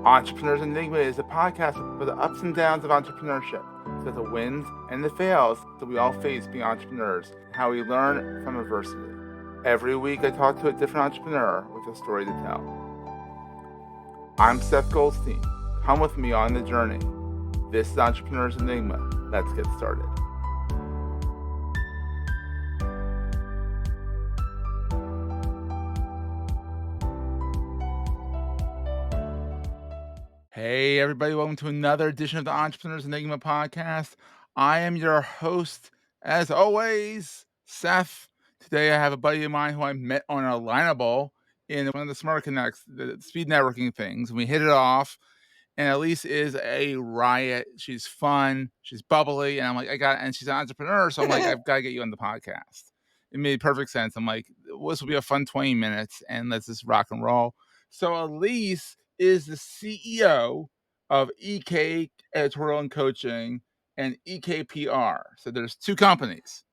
Entrepreneur's Enigma is a podcast for the ups and downs of entrepreneurship, so the wins and the fails that we all face being entrepreneurs, and how we learn from adversity. Every week I talk to a different entrepreneur with a story to tell. I'm Seth Goldstein. Come with me on the journey. This is Entrepreneur's Enigma. Let's get started. Hey, everybody, welcome to another edition of the Entrepreneur's Enigma podcast. I am your host, as always, Seth. Today, I have a buddy of mine who I met on a Lineable in one of the Smart Connects, the speed networking things, and we hit it off. And Elise is a riot. She's fun. She's bubbly. And I'm like, and she's an entrepreneur. So I'm like, I've got to get you on the podcast. It made perfect sense. I'm like, this will be a fun 20 minutes and let's just rock and roll. So Elise is the CEO of EK Editorial and Coaching and EKPR. So there's two companies.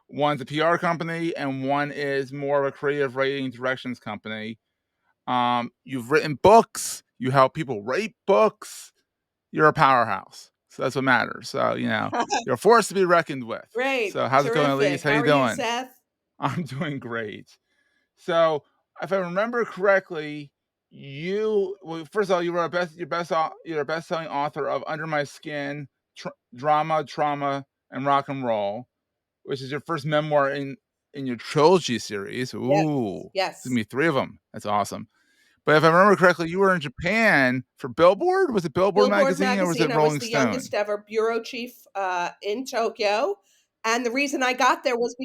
One's a PR company and one is more of a creative writing directions company. You've written books. You help people write books. You're a powerhouse. So that's what matters. So, you're a force to be reckoned with. Great. So how's it going, Elise? How you doing? Seth? I'm doing great. So if I remember correctly, first of all, you're a best-selling author of Under My Skin, Drama, Trauma, and Rock and Roll, which is your first memoir in your trilogy series. Ooh, yes. There's gonna be 3 of them. That's awesome. But if I remember correctly, you were in Japan for Billboard. Was it Billboard magazine or was it Rolling Stone? I was the youngest ever bureau chief in Tokyo, and the reason I got there was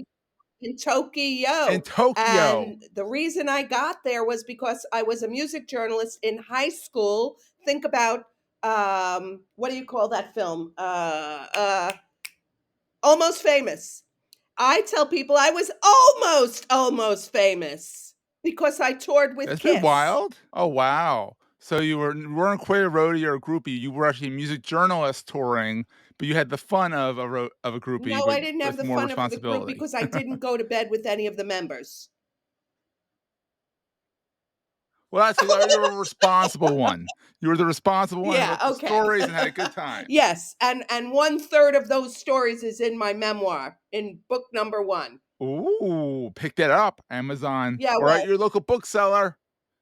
in Tokyo. And the reason I got there was because I was a music journalist in high school. Think about what do you call that film? Almost Famous. I tell people I was almost famous because I toured with That's Kiss. been wild. Oh, wow. So you weren't quite a roadie or a groupie. You were actually a music journalist touring, but you had the fun of a groupie. No, I didn't have the fun of the group because I didn't go to bed with any of the members. Well, that's because you're a responsible one. You were the responsible one who wrote the stories and had a good time. Yes, and 1/3 of those stories is in my memoir, in book number 1. Ooh, pick that up, Amazon. Yeah, or at your local bookseller.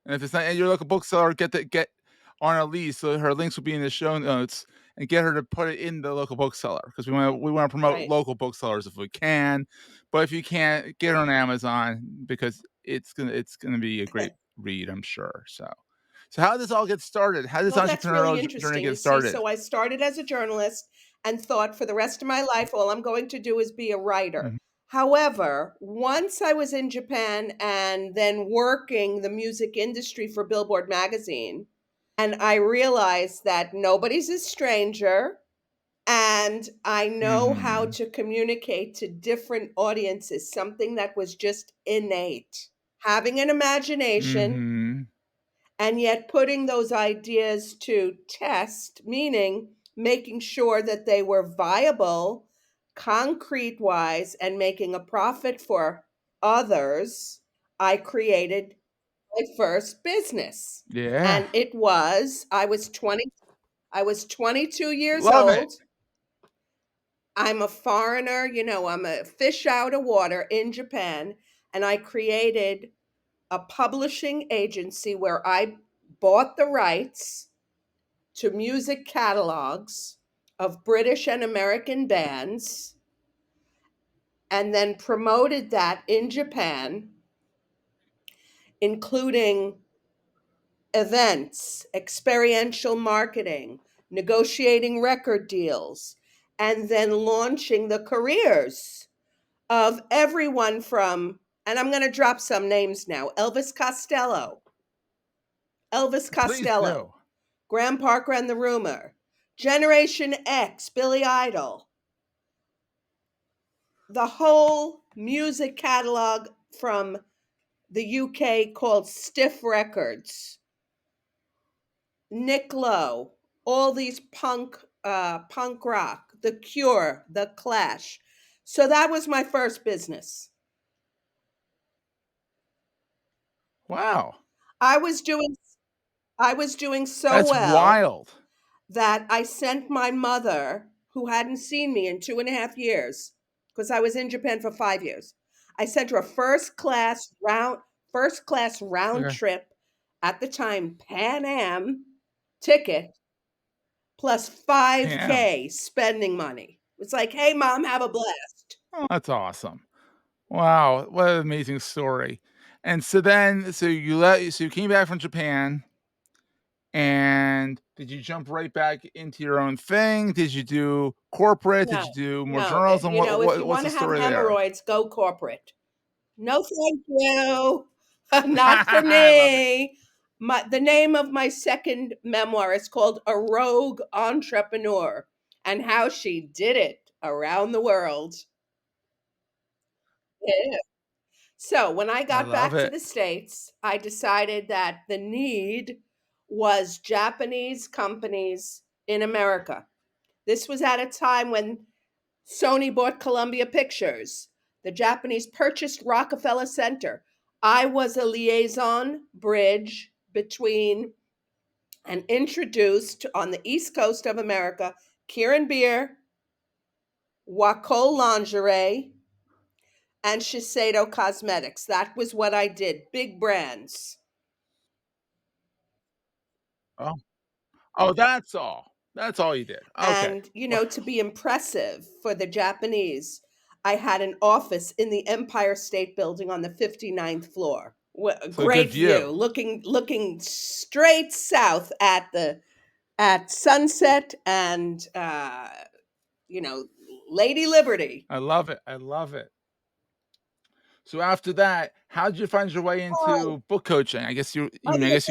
And if it's not at your local bookseller, get on Elise. So her links will be in the show notes, and get her to put it in the local bookseller because we want to promote local booksellers if we can. But if you can't, get her on Amazon because it's gonna be a great read, I'm sure. So how did this all get started? How did this entrepreneurial journey get started? So I started as a journalist and thought for the rest of my life, all I'm going to do is be a writer. Mm-hmm. However, once I was in Japan and then working the music industry for Billboard magazine, and I realized that nobody's a stranger, and I know how to communicate to different audiences, something that was just innate. Having an imagination, and yet putting those ideas to test, meaning making sure that they were viable, concrete-wise, and making a profit for others, I created my first business. Yeah. And I was 22 years Love old. It. I'm a foreigner, I'm a fish out of water in Japan, and I created a publishing agency where I bought the rights to music catalogs of British and American bands and then promoted that in Japan, including events, experiential marketing, negotiating record deals, and then launching the careers of everyone from, and I'm going to drop some names now, Elvis Costello, Graham Parker and the Rumor, Generation X, Billy Idol, the whole music catalog from the UK called Stiff Records, Nick Lowe, all these punk rock, The Cure, The Clash. So that was my first business. Wow. I was doing I was doing so That's well wild. that I sent my mother, who hadn't seen me in 2.5 years, because I was in Japan for 5 years. I sent her a first class round Okay. trip, at the time Pan Am ticket, plus Damn. 5K spending money. It's like, hey mom, have a blast. Oh, that's awesome. Wow, what an amazing story. And so you came back from Japan, and did you jump right back into your own thing? Did you do corporate? Did No, you do more no. journalism? If you What's want the to have story there? hemorrhoids, go corporate. No, thank you. Not for I love it. me. The name of my second memoir is called A Rogue Entrepreneur and How She Did It Around the World. Yeah. So, when I I got love back to it. the States, I decided that the need was Japanese companies in America. This was at a time when Sony bought Columbia Pictures. The Japanese purchased Rockefeller Center. I was a liaison bridge between and introduced on the East Coast of America Kieran Beer, Wacol Lingerie, and Shiseido Cosmetics. That was what I did. Big brands. Oh. Oh, that's all. That's all you did. Okay. And, Wow. to be impressive for the Japanese, I had an office in the Empire State Building on the 59th floor. A So good great view, view. looking straight south at sunset and you know, Lady Liberty. I love it. I love it. So after that, how did you find your way Oh, into book coaching? oh, I guess you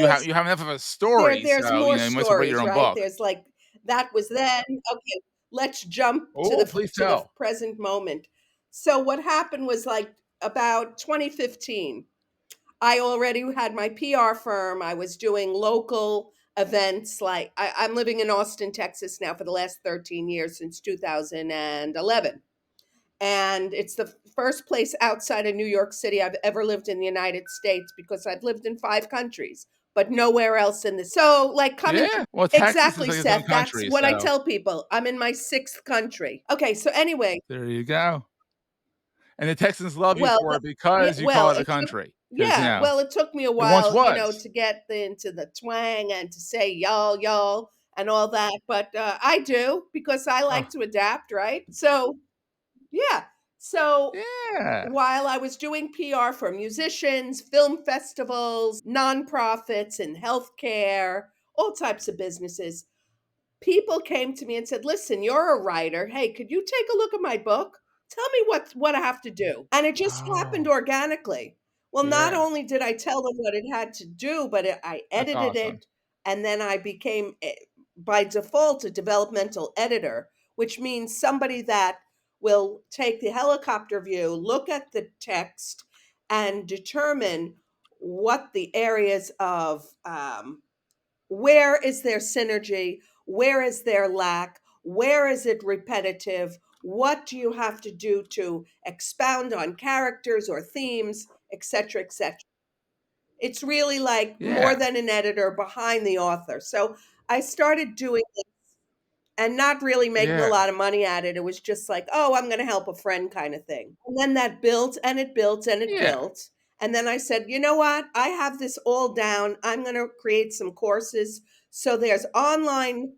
have enough of a story, there's so, more you might as well write your stories, own right? book. There's like that was then. Okay, let's jump to Oh, please the tell. present moment. So what happened was like about 2015. I already had my PR firm. I was doing local events. Like I'm living in Austin, Texas now for the last 13 years since 2011. And it's the first place outside of New York City I've ever lived in the United States because I've lived in 5 countries, but nowhere else in the so like coming Yeah. Well, Texas is exactly, like its own Seth. That's country, what I so tell people. I'm in my sixth country. Okay, so anyway, there you go. And the Texans love you well, for it yeah, because you call well, it a it took country. Because yeah, well, it took me a it once while, was. to get into the twang and to say y'all and all that, but I do because I Oh, like to adapt, right? So yeah, so yeah. while I was doing PR for musicians, film festivals, nonprofits, and healthcare, all types of businesses, people came to me and said, "Listen, you're a writer. Hey, could you take a look at my book? Tell me what I have to do." And it just happened Oh, organically. Well, not yeah. only did I tell them what it had to do, but I That's edited awesome. it, and then I became by default a developmental editor, which means somebody that will take the helicopter view, look at the text, and determine what the areas of where is there synergy? Where is there lack? Where is it repetitive? What do you have to do to expound on characters or themes, etc., etc.? It's really like more Yeah. than an editor behind the author. So I started doing it and not really making a Yeah. lot of money at it. It was just like, oh, I'm going to help a friend kind of thing. And then that built and it built and it Yeah. built. And then I said, you know what? I have this all down. I'm going to create some courses. So there's online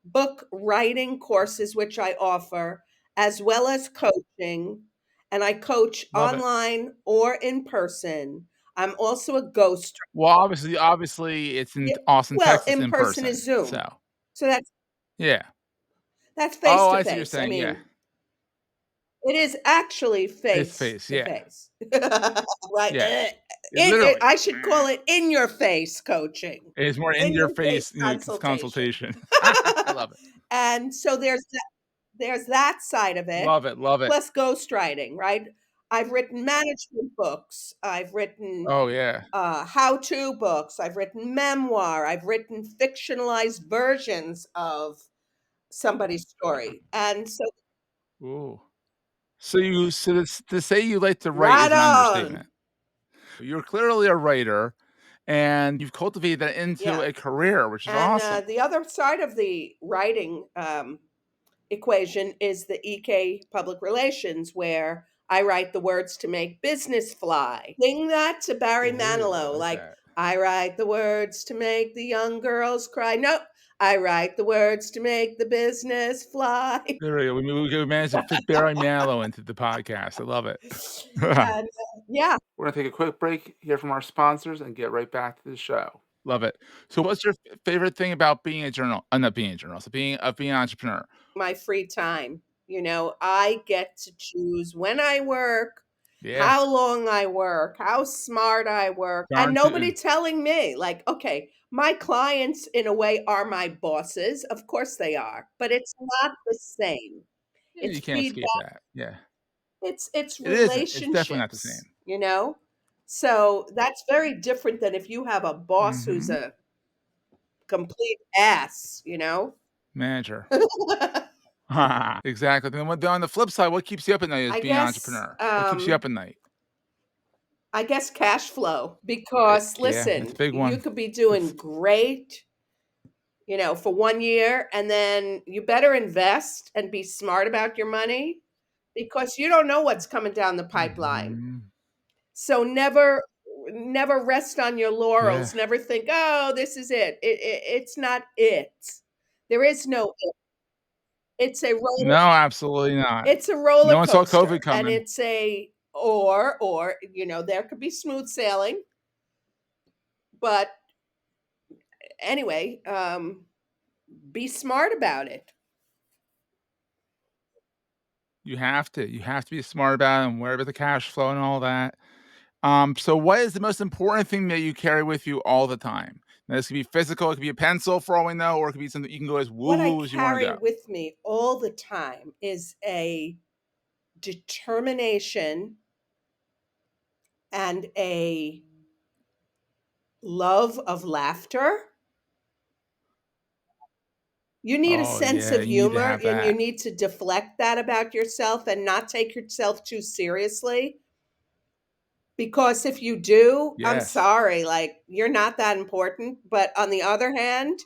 book writing courses, which I offer, as well as coaching. And I coach Love it. online or in person. I'm also a ghost. Well, obviously, it's in Yeah, Austin, well, Texas in in person person, is Zoom. so So yeah. that's face Oh, to I see what you're face. I saying, yeah. mean, it is actually Face to face face, to yeah. face. Right, Yeah. It it literally I should call it in your face coaching, It's more in in your your face face, consultation. consultation. I love it. And so there's that side of it, Love it, love it. plus ghostwriting, right? I've written management books, I've written, Oh, yeah. how-to books, I've written memoir, I've written fictionalized versions of somebody's story, and so Ooh. So to say you like to write right is an on. understatement. You're clearly a writer, and you've cultivated that into Yeah. a career, which is And awesome. the other side of the writing equation is the EK public relations, where I write the words to make business fly. Sing that to Barry Ooh, I Manilow, like like, that. I write the words to make the young girls cry. Nope. I write the words to make the business fly. There we go. We managed to fit Barry Manilow into the podcast. I love it. And yeah, We're gonna take a quick break, hear from our sponsors, and get right back to the show. Love it. So, what's your favorite thing about being a journal? Not being a journalist, being an entrepreneur. my free time. I get to choose when I work, Yeah, how long I work, how smart I work, and darn nobody tootin'. telling me, like, okay, my clients in a way are my bosses. Of course they are, but it's not the same. Yeah, It's you can't feedback, escape that. Yeah, it's it isn't. It's definitely not the same. relationships. So that's very different than if you have a boss who's Mhm. a complete ass. Manager. Exactly. Then on the flip side, what keeps you up at night as I being an guess entrepreneur? What keeps you up at night? I guess cash flow, because Yeah, that's a listen, big you one. could be It's doing great, for 1 year, and then you better invest and be smart about your money, because you don't know what's coming down the pipeline. Mhm. So never rest on your Yeah. laurels. Never think, "Oh, this is it." It's not it. There is no it. It's a No, roller absolutely not. it's a roller No one saw COVID coaster, and coming. it's a or there could be smooth sailing, but anyway, be smart about it. You have to. You have to be smart about it and wherever the cash flow and all that. So what is the most important thing that you carry with you all the time? Now, this could be physical, it could be a pencil for all we know, or it could be something you can go as What I woo-woo as you wanna carry go. with me all the time is a determination and a love of laughter. You need a Oh, sense yeah, of you need to humor, have and you that. need to deflect that about yourself and not take yourself too seriously. Because if you do, I'm Yes, sorry, like, you're not that important. But on the other hand,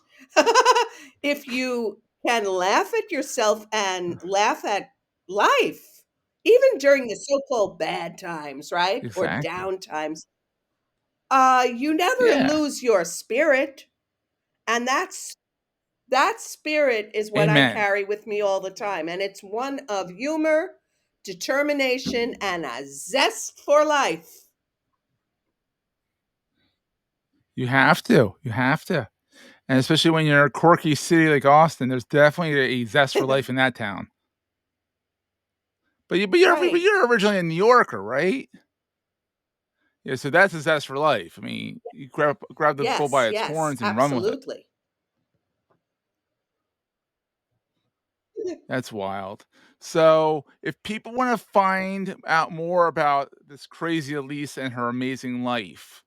if you can laugh at yourself and laugh at life, even during the so-called bad times, right? Or exactly. down times, you never Yeah. lose your spirit. And that spirit is what I Amen. carry with me all the time. And it's one of humor, determination, and a zest for life. You have to. You have to. And especially when you're a quirky city like Austin, there's definitely a zest for life in that town. But Right. you're originally a New Yorker, right? Yeah, so that's a zest for life. I mean, you grab the bull Yes, by its yes, horns and run with it. absolutely. That's wild. So, if people wanna find out more about this crazy Elise and her amazing life,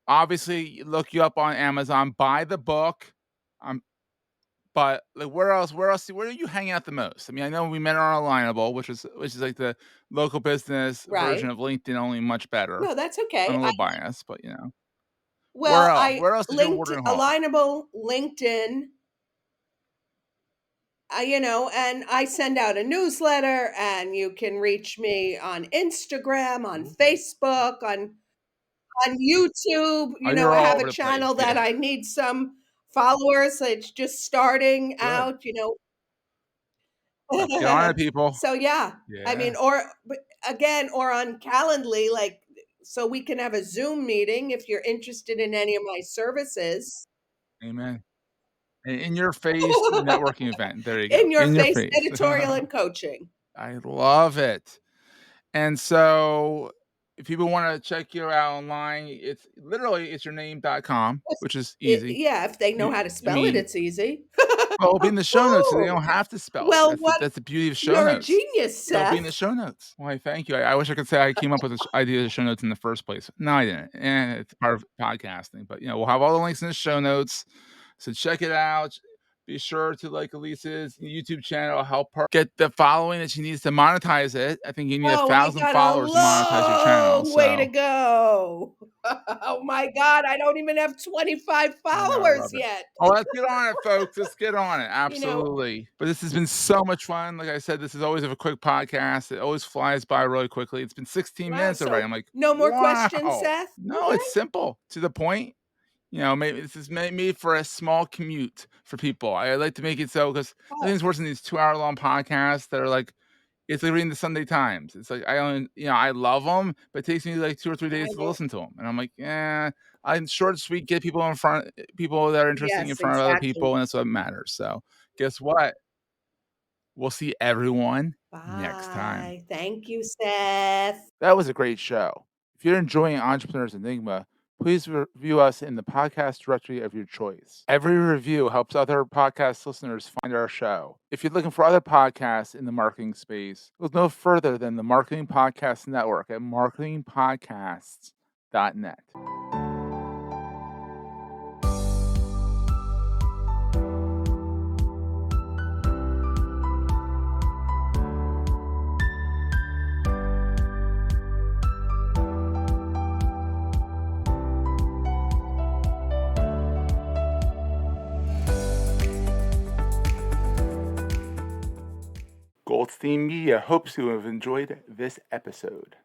obviously, look you up on Amazon, buy the book, um, but, like, where do you hang out the most? I mean, I know we met on Alignable, which is like the local business version Right. of LinkedIn, only much better. No, that's I'm okay. a little biased, but, you know. Where Well, else? I Where else is your linked watering hole? Alignable, LinkedIn, and I send out a newsletter, and you can reach me on Instagram, on Ooh. Facebook, on YouTube. Oh, I you're all have a over the place. channel that Yeah, I need some followers. It's just starting good. out. Let's get on it, people. So yeah, I Yeah, mean, but again, or on Calendly, like, so we can have a Zoom meeting if you're interested in any of my services. amen. In your face networking event. There you go. In your In your face face. editorial and coaching. I love it. And so if people wanna check you out online, it's your name.com, which is easy. Yeah, if they know You how to I spell it, mean, it's easy. well, it'll be in the show notes, so they Oh, don't have to spell it. well, what? That's the beauty of show You're a notes. genius, It'll be in the Seth. show notes. Why, thank you. I wish I could say I came up with this idea of show notes in the first place. No, I didn't. It's part of podcasting, but, we'll have all the links in the show notes, so check it out. be sure to like Elise's YouTube channel, help her get the following that she needs to monetize it. I think you need Oh, we 1,000 got a followers to monetize your channel. long way to So go. Oh my god, I don't even have 25 I know, I followers love it. yet. Oh, let's get on it, folks. Let's get on it. You know, Absolutely. But this has been so much fun. Like I said, this is always a quick podcast. It always flies by really quickly. It's been 16 wow, minutes already. so I'm like, no more questions, wow. Seth? No, Okay. it's simple, to the point. Maybe this is made for a small commute for people. I like to make it so because I think Oh, it's worse than these 2-hour-long podcasts that are like it's like reading the Sunday Times. It's like I only I love them, but it takes me like 2 or 3 days I to know. listen to them, and I'm like, "Yeah, I'm short and sweet, get people that are interesting in Yes, front of other exactly. people, and that's what matters." So, guess what? We'll see everyone next time. Bye. Thank you, Seth. That was a great show. If you're enjoying Entrepreneurs Enigma, please review us in the podcast directory of your choice. Every review helps other podcast listeners find our show. If you're looking for other podcasts in the marketing space, look no further than the Marketing Podcast Network at marketingpodcasts.net. Goldstein Media hopes you have enjoyed this episode.